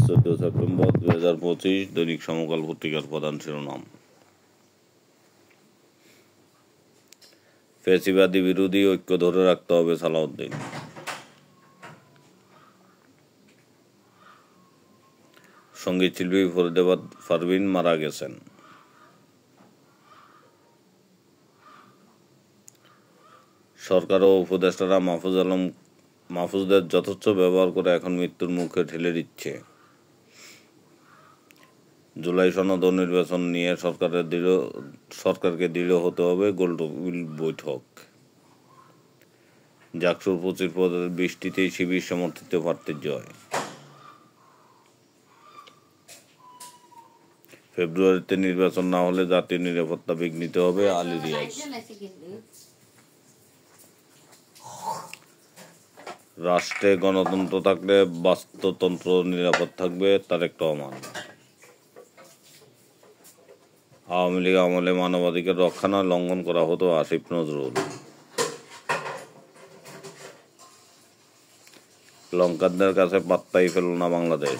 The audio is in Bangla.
14 সেপ্টেম্বর 2025। দৈনিক সমকাল পত্রিকার প্রধান শিরোনাম। ফ্যাসিবাদী বিরোধী ঐক্য ধরে রাখতে হবে সালাউদ্দিন। সঙ্গীত শিল্পী ফরিদা পারভীন মারা গেছেন। সরকার ও উপদেষ্টারা মাহফুজদের যথেচ্ছ ব্যবহার করে এখন মৃত্যুর মুখে ঠেলে দিচ্ছে। জুলাই সনদ ও নির্বাচন নিয়ে সরকারকে দৃঢ় হতে হবে। গোলটেবিল বৈঠক। জাকসুর 25 পদের 20টিতেই শিবির সমর্থিত প্রার্থীর জয়। ফেব্রুয়ারিতে নির্বাচন না হলে জাতীয় নিরাপত্তা বিঘ্নিত হবে, আলী রিয়াজ। রাষ্ট্রে গণতন্ত্র থাকলে বাস্তুতন্ত্র নিরাপদ থাকবে, তারেক রহমান। আওয়ামী লীগ আমলে মানবাধিকার রক্ষা নয়, লঙ্ঘন করা হতো, আসিফ নজরুল। লঙ্কানদের কাছে পাত্তাই পেল না বাংলাদেশ।